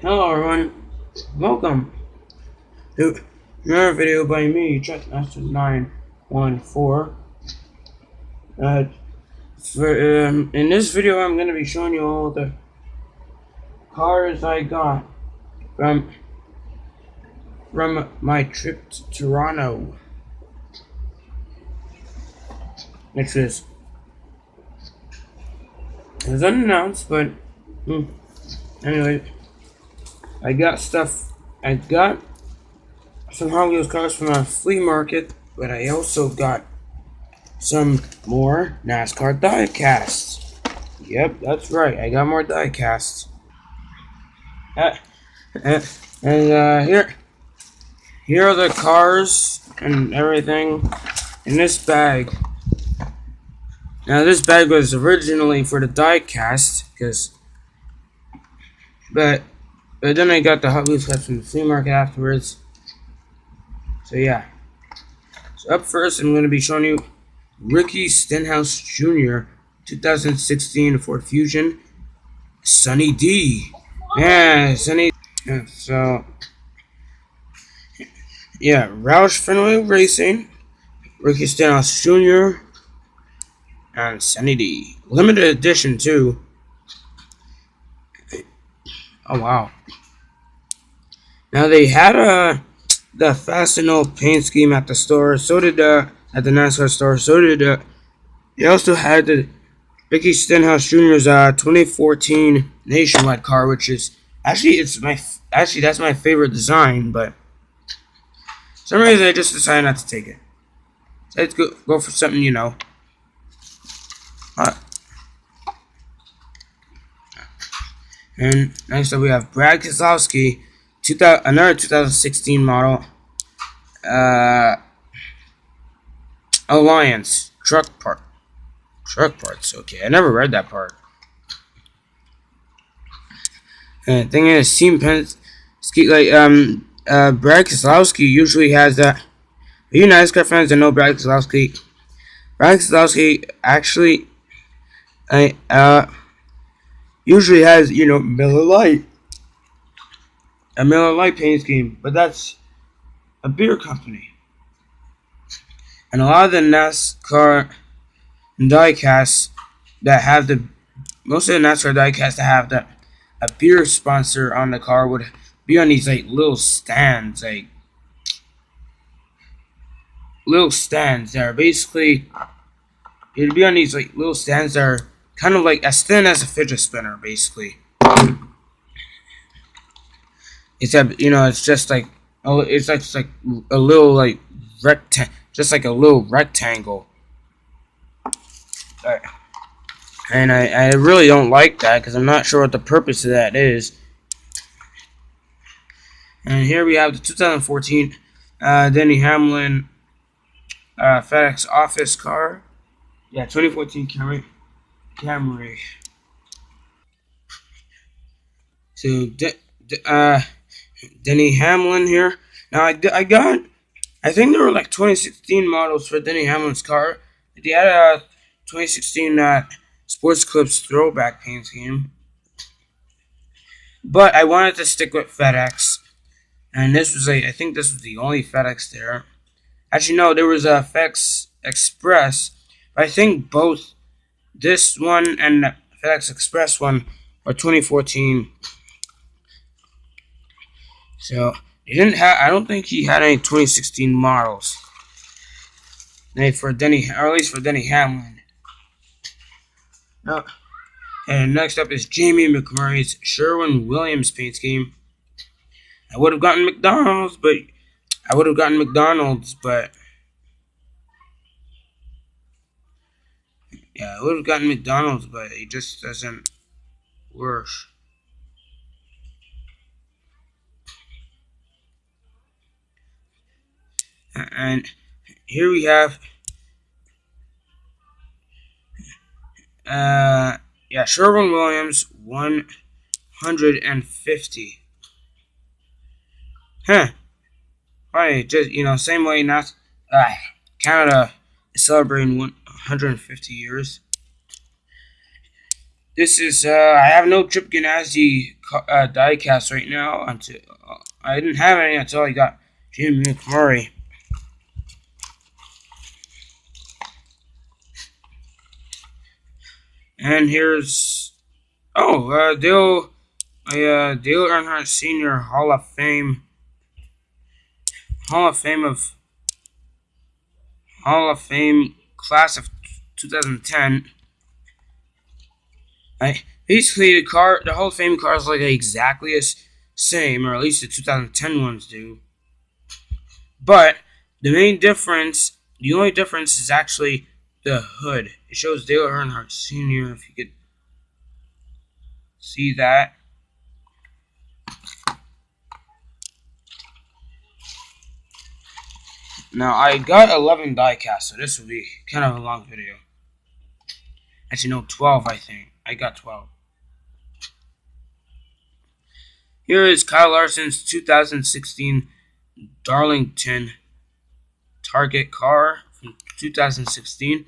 Hello everyone, welcome to another video by me, Chuckmaster914. Uh, in this video I'm going to be showing you all the cars I got from my trip to Toronto, which is unannounced, but anyway, I got some Hot Wheels cars from a flea market, but I also got some more NASCAR diecasts. Yep, that's right. I got more diecasts. Here are the cars and everything in this bag. Now, this bag was originally for the diecast, but then I got the Hot Wheels cups from the flea market afterwards. So yeah. So up first, I'm going to be showing you Ricky Stenhouse Jr. 2016 Ford Fusion Sunny D. Yeah, Sunny. Yeah, so yeah, Roush Fenway Racing, Ricky Stenhouse Jr. and Sunny D. Limited edition too. Oh wow. Now they had the Fast and Old paint scheme at the store. So did at the NASCAR store. So did they also had the Ricky Stenhouse Jr.'s 2014 Nationwide car, which is actually that's my favorite design, but for some reason I just decided not to take it. So let's go for something, you know. And next up we have Brad Keselowski, another 2016 model, Alliance truck parts. Okay, I never read that part. And the thing is, Brad Keselowski usually has that. Are you NASCAR fans that know Brad Keselowski? Brad Keselowski actually, usually has, you know, a Miller Lite paint scheme, but that's a beer company. And a lot of the NASCAR diecasts that have most of the NASCAR diecasts that have a beer sponsor on the car would be on these like little stands that are basically, it'd be on these like little stands that are kind of like as thin as a fidget spinner, basically. Except, you know, it's just like, oh, it's like a little like just like a little rectangle. And I really don't like that because I'm not sure what the purpose of that is. And here we have the 2014 Denny Hamlin FedEx office car. Yeah, 2014 Camry. So Denny Hamlin here. Now I think there were like 2016 models for Denny Hamlin's car. They had a 2016 Sports Clips throwback paint scheme, but I wanted to stick with FedEx, and I think this was the only FedEx there. Actually, no, there was a FedEx Express. But I think both this one and the FedEx Express one are 2014. So he didn't have. I don't think he had any 2016 models. For Denny, or at least for Denny Hamlin. No. And next up is Jamie McMurray's Sherwin-Williams paint scheme. I would have gotten McDonald's, but yeah, I would have gotten McDonald's, but it just doesn't work. And here we have, Sherwin-Williams 150. Huh. Right, just, you know, same way Canada is celebrating 150 years. This is I have no Trip Ganassi diecast right now. Until I didn't have any until I got Jimmy McMurray. And here's Dale Earnhardt Senior Hall of Fame of Hall of Fame class of 2010. Basically the Hall of Fame cars like exactly as same, or at least the 2010 ones do. But the only difference is actually the hood. It shows Dale Earnhardt Sr. If you could see that. Now I got 11 diecast, so this will be kind of a long video. Actually, no, 12. I think I got 12. Here is Kyle Larson's 2016 Darlington Target car from 2016.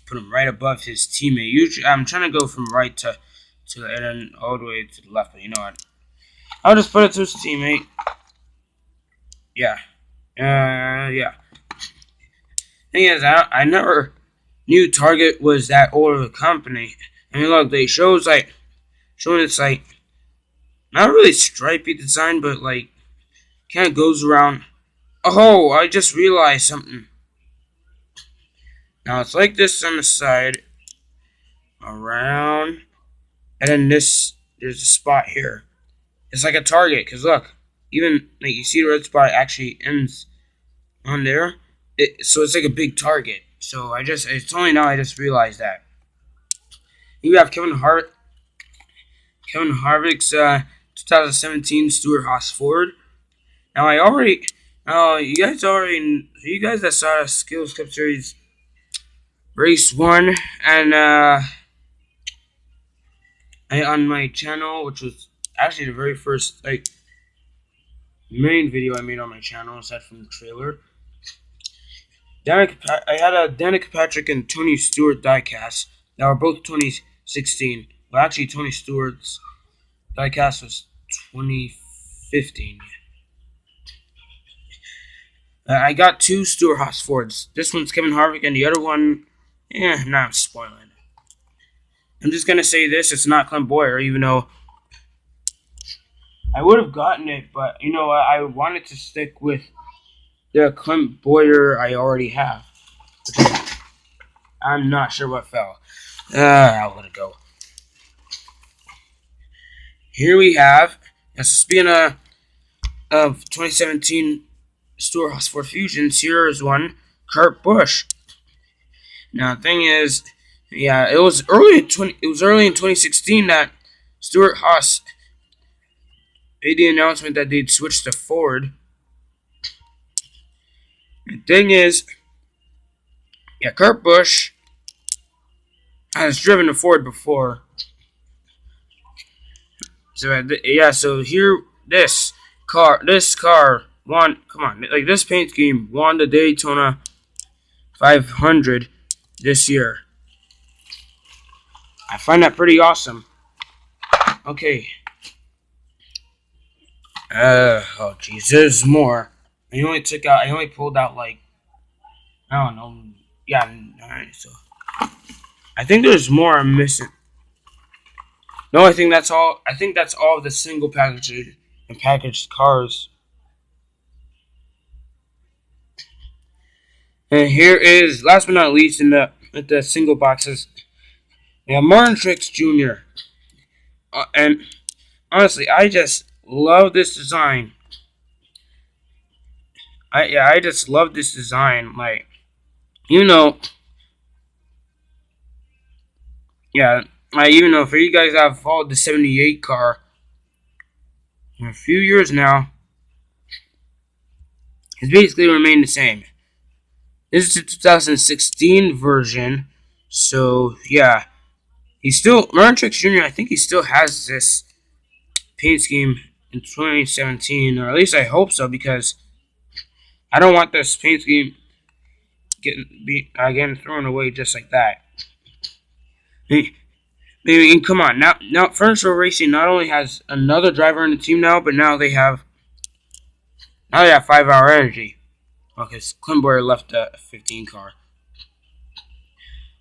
Put him right above his teammate. Usually, I'm trying to go from right to and then all the way to the left, but you know what? I'll just put it to his teammate. Yeah. Yeah. Thing is, I never knew Target was that old of a company. I mean, look, they showing it's like not really stripy design, but like kind of goes around. Oh, I just realized something. Now it's like this on the side, around, and then there's a spot here. It's like a target, cause look, even like you see the red spot actually ends on there. So it's like a big target. So it's only now I just realized that. You have Kevin Harvick's 2017 Stewart Haas Ford. Now you guys that saw the Skittles Cup Series race 1 and on my channel, which was actually the very first main video I made on my channel aside from the trailer. I had a Danica Patrick and Tony Stewart diecast that were both 2016. Well, actually, Tony Stewart's diecast was 2015. I got 2 Stewart Haas Fords. This one's Kevin Harvick, and the other one, I'm spoiling it. I'm just gonna say this: it's not Clint Boyer, even though I would have gotten it, but you know what? I wanted to stick with the Clint Boyer I already have. I'm not sure what fell. I'll let it go. Here we have, speaking of 2017 Stewart Haas Ford Fusions, here is one, Kurt Busch. Now, the thing is, it was early in 2016 that Stewart Haas made the announcement that they'd switch to Ford. The thing is, Kurt Busch has driven a Ford before. So here, this car won. Come on, like this paint scheme won the Daytona 500 this year. I find that pretty awesome. Okay. Oh jeez, there's more. I only pulled out like, I don't know. Yeah, alright, so I think there's more I'm missing. No, I think that's all. I think that's all of the single packaged and packaged cars. And here is, last but not least, in the single boxes, we have Martin Truex Jr. And honestly, I just love this design. I just love this design. Like, you know, even though for you guys that have followed the 78 car in a few years now, it's basically remained the same. This is the 2016 version, so yeah, Martin Truex Jr. I think he still has this paint scheme in 2017, or at least I hope so, because I don't want this paint scheme getting thrown away just like that. I mean, come on. Now Furniture Racing not only has another driver in the team now, but now they have 5-hour energy. Because Clint Boyer left a 15 car.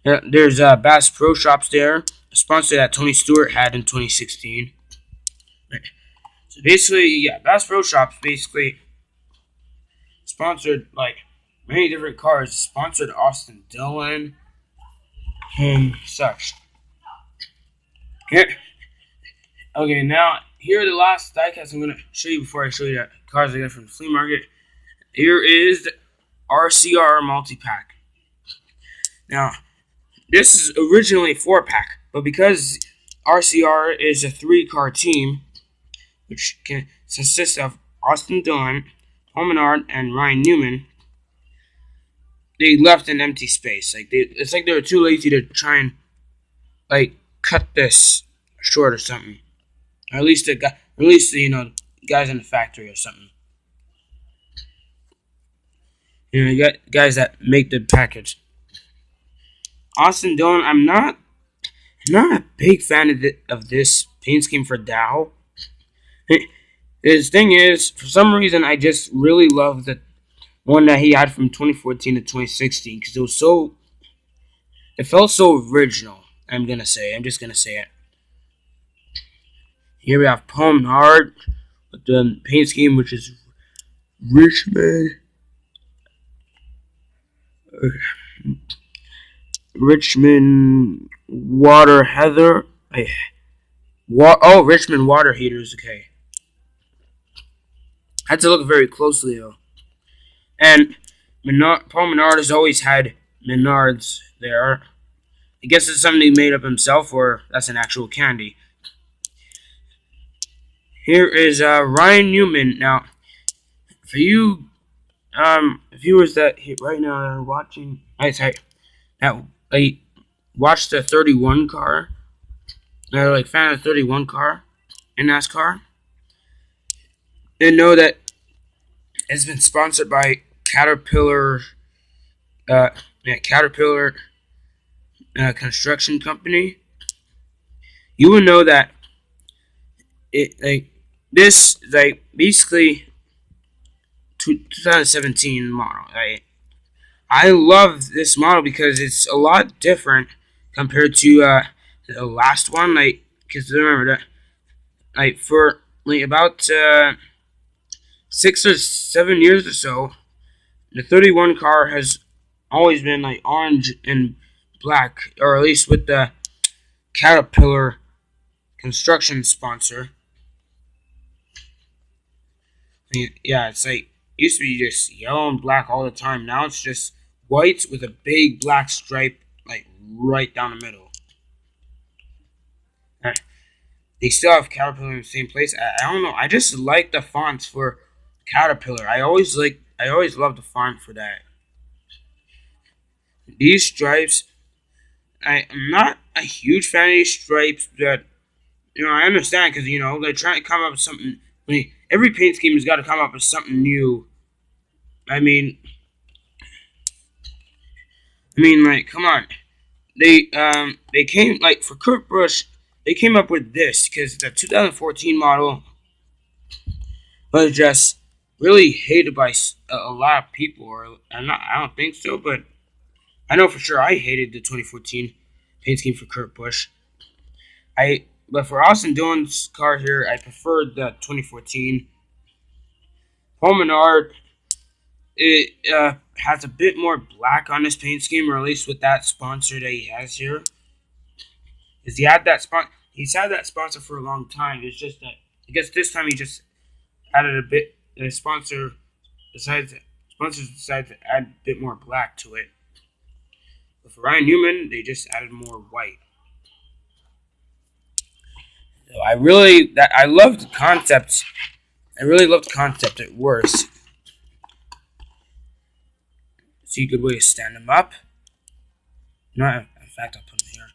There's Bass Pro Shops there, a sponsor that Tony Stewart had in 2016. So basically, yeah, Bass Pro Shops basically sponsored like many different cars. Sponsored Austin Dillon and such. Okay, now here are the last diecasts I'm gonna show you before I show you the cars I got from the flea market. Here is the RCR multi-pack. Now, this is originally a 4-pack, but because RCR is a 3-car team, which consists of Austin Dillon, Paul Menard, and Ryan Newman, they left an empty space. It's like they were too lazy to try and cut this short or something. Or at least the guys in the factory or something. You got guys that make the package. Austin Dillon, I'm not a big fan of this paint scheme for Dow. His thing is, for some reason, I just really love the one that he had from 2014 to 2016 because it felt so original. I'm just gonna say it. Here we have Paul Menard with the paint scheme, which is Richmond Water Heather. Richmond Water Heaters. Okay, I had to look very closely though. And Paul Menard has always had Menards there. I guess it's something he made up himself, or that's an actual candy. Here is Ryan Newman. Now, for you viewers that right now are watching, that watch the 31 car, they're fan of the 31 car in NASCAR, they know that it's been sponsored by Caterpillar, Caterpillar construction company. You will know that this basically 2017 model. I love this model because it's a lot different compared to the last one. Because remember that for about 6 or 7 years or so, the 31 car has always been orange and black, or at least with the Caterpillar construction sponsor. Yeah, it's used to be just yellow and black all the time. Now it's just white with a big black stripe right down the middle. They still have Caterpillar in the same place. I don't know. I just like the fonts for Caterpillar. I always love the font for that. These stripes, I'm not a huge fan of these stripes, but I understand because they're trying to come up with something. Every paint scheme has got to come up with something new. I mean, come on. They came for Kurt Busch. They came up with this because the 2014 model was just really hated by a lot of people. I don't think so, but I know for sure I hated the 2014 paint scheme for Kurt Busch. But for Austin Dillon's car here, I preferred the 2014. Paul Menard, it has a bit more black on this paint scheme, or at least with that sponsor that he has here. Because he's had that sponsor for a long time. It's just that I guess this time he just added a bit. The sponsors decided to add a bit more black to it. But for Ryan Newman, they just added more white. So I love the concept. I really love the concept. It works. See a good way to stand them up. No, in fact, I'll put them here.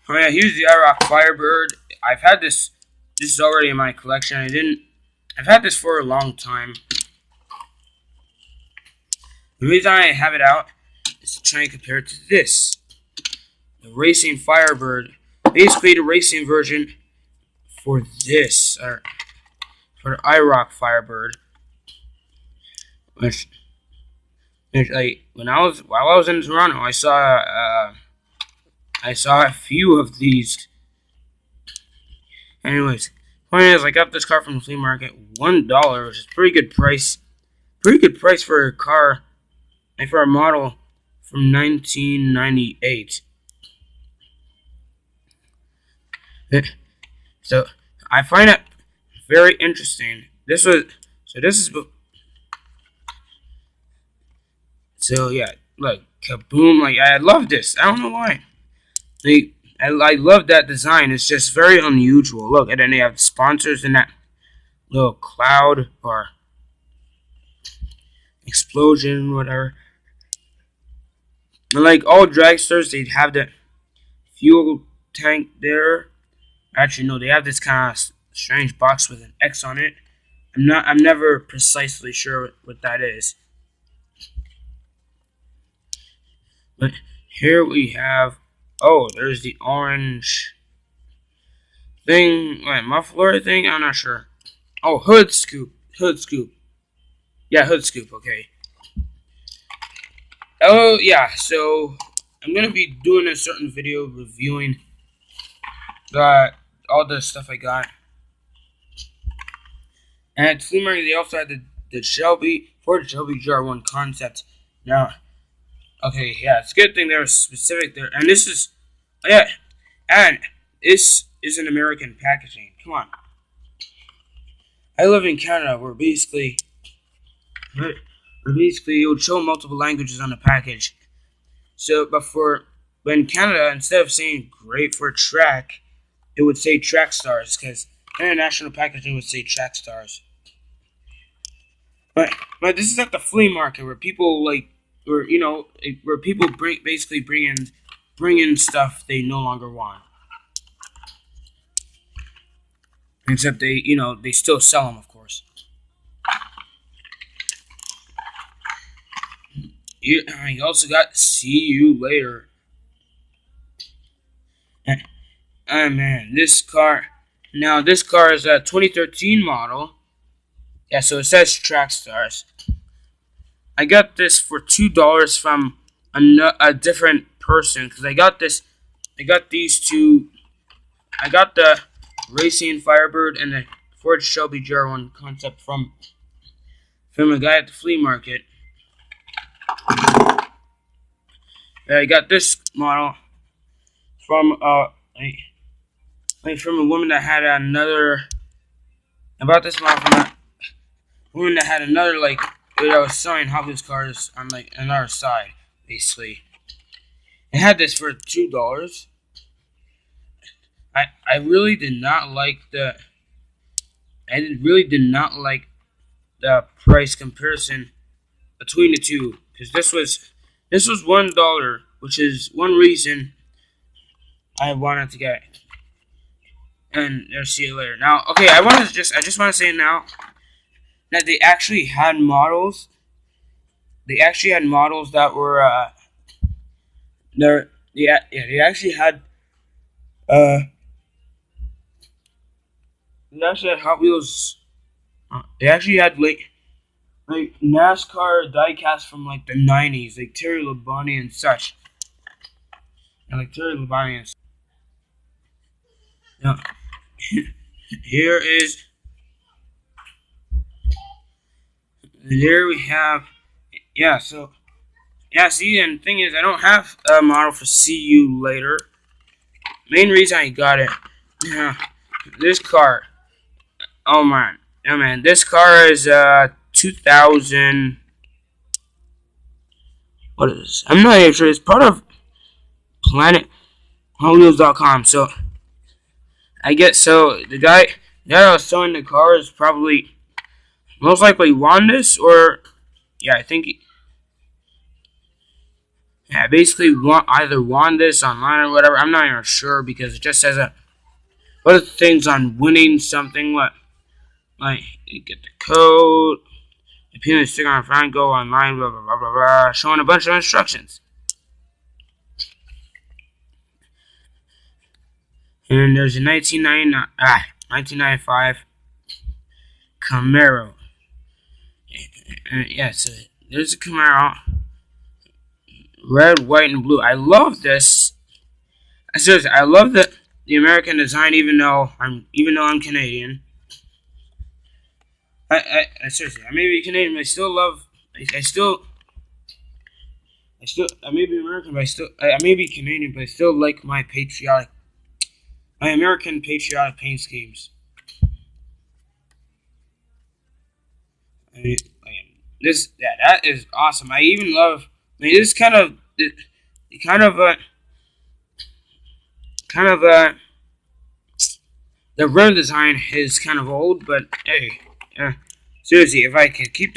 Oh yeah, here's the IROC Firebird. I've had this. This is already in my collection. I've had this for a long time. The reason I have it out is to try and compare it to this. The the racing Firebird, basically the racing version for this, or for the IROC Firebird, which like while I was in Toronto, I saw a few of these. Anyways, point is, I got this car from the flea market, $1, which is pretty good price. Pretty good price for a car, like for a model from 1998. So I find it very interesting. This was so yeah, like kaboom! Like I love this. I don't know why. Like I love that design. It's just very unusual. Look, and then they have sponsors in that little cloud or explosion, whatever. And like all dragsters, they'd have the fuel tank there. Actually, no, they have this kind of strange box with an X on it. I'm never precisely sure what that is. But here we have, oh, there's the orange thing, wait, muffler thing, I'm not sure. Oh, hood scoop. Yeah, hood scoop, okay. Oh, yeah, so I'm going to be doing a certain video reviewing all the stuff I got. And at flea market, they also had the Ford Shelby GR1 concept. Now, okay, yeah, it's a good thing they were specific there. And this is, yeah, and this is an American packaging. Come on. I live in Canada, where basically it would show multiple languages on the package. So, but in Canada, instead of saying great for track, it would say track stars, because international packaging would say track stars. But this is at the flea market where people where people basically bring in stuff they no longer want. Except they still sell them, of course. You also got "See You Later." Oh man, this car. Now this car is a 2013 model. Yeah, so it says track stars. I got this for $2 from a different person, because I got these two. I got the Racing Firebird and the Ford Shelby GR1 concept from a guy at the flea market. I got this model from from a woman that had another. About this model from a woman that had another, like, that was selling Hot Wheels cars on like another side, basically. I had this for $2. I really did not like the price comparison between the two, because this was $1, which is one reason I wanted to get it. And I'll see you later. Now, okay, I just want to say now that they actually had models. They actually had models that were they actually had Hot Wheels. They actually had like NASCAR diecast from like the 90s, like Terry Labonte and such. And like Terry Labonte and such. Now, there we have, yeah, so, yeah, see, and the thing is, I don't have a model for "See You Later." Main reason I got it, yeah, this car, oh man, this car is 2000, what is this? I'm not even sure. It's part of PlanetHotWheels.com. So I guess the guy that was selling the car is probably most likely won this, or yeah, I think basically either won this online or whatever. I'm not even sure, because it just says what are the things on winning something, like you get the code, the pin stick on front, go online, blah blah blah blah blah, showing a bunch of instructions. And there's a 1995 Camaro. Yeah, so there's a Camaro, red, white, and blue. I love this. Seriously, I love the American design, even though I'm Canadian. I seriously, I may be Canadian, but I still love. I may be American, but I may be Canadian, but I still like my American patriotic paint schemes. That is awesome. I even love. I mean, this kind of, kind of, the rim design is kind of old, but hey, seriously, if I could keep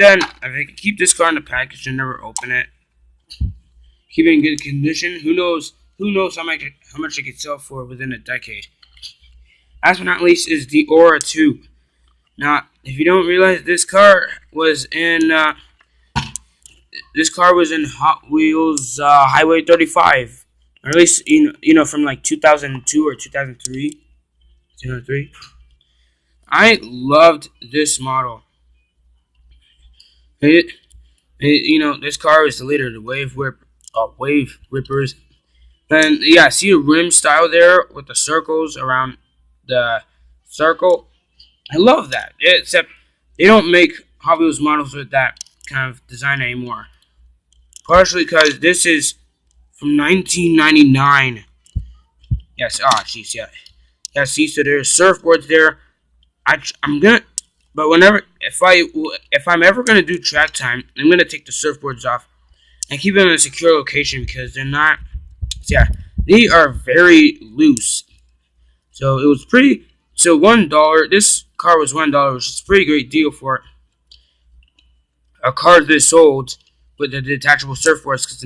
this car in the package and never open it, keep it in good condition, who knows? Who knows how much I could sell for within a decade? Last but not least is the Aura 2. Now, if you don't realize, this car was in Hot Wheels Highway 35, or at least from like 2002 or 2003. 2003. I loved this model. This car is the leader of the wave rippers. And yeah, see the rim style there with the circles around the circle. I love that. Except they don't make Hot Wheels models with that kind of design anymore. Partially because this is from 1999. Yes. Ah, jeez. Yeah. Yeah. See, so there's surfboards there. I'm gonna, but if I'm ever gonna do track time, I'm gonna take the surfboards off and keep them in a secure location because they're not. Yeah, they are very loose. So it was pretty. So $1. This car was $1, which is a pretty great deal for a car this old with the detachable surfboards. Because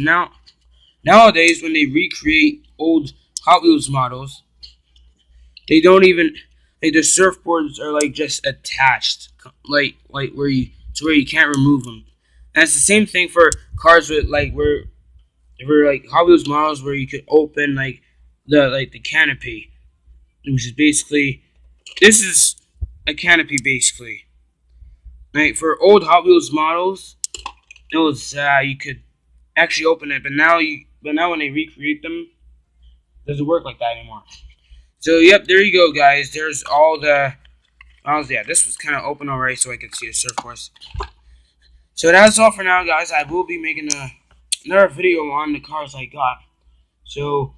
nowadays, when they recreate old Hot Wheels models, they don't even like the surfboards are like just attached, like where you can't remove them. And it's the same thing for cars with where like Hot Wheels models where you could open the canopy, which is basically this is a canopy basically. Like for old Hot Wheels models, it was you could actually open it, but now when they recreate them, it doesn't work like that anymore. So yep, there you go, guys. There's all the. Yeah, this was kind of open already, so I could see the surfboards. So that's all for now, guys. I will be making another video on the cars I got. So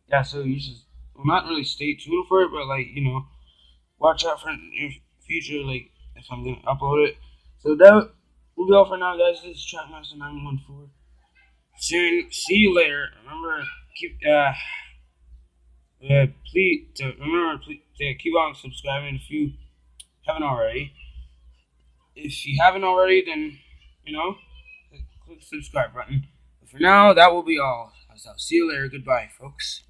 yeah, so you should not really stay tuned for it, but watch out for it in the future, like if I'm gonna upload it. So that will be all for now, guys. This is Trackmaster 914. Soon, see you later. Remember, please to keep on subscribing if you haven't already. If you haven't already, then click the subscribe button. But for now, that will be all. So see you later. Goodbye, folks.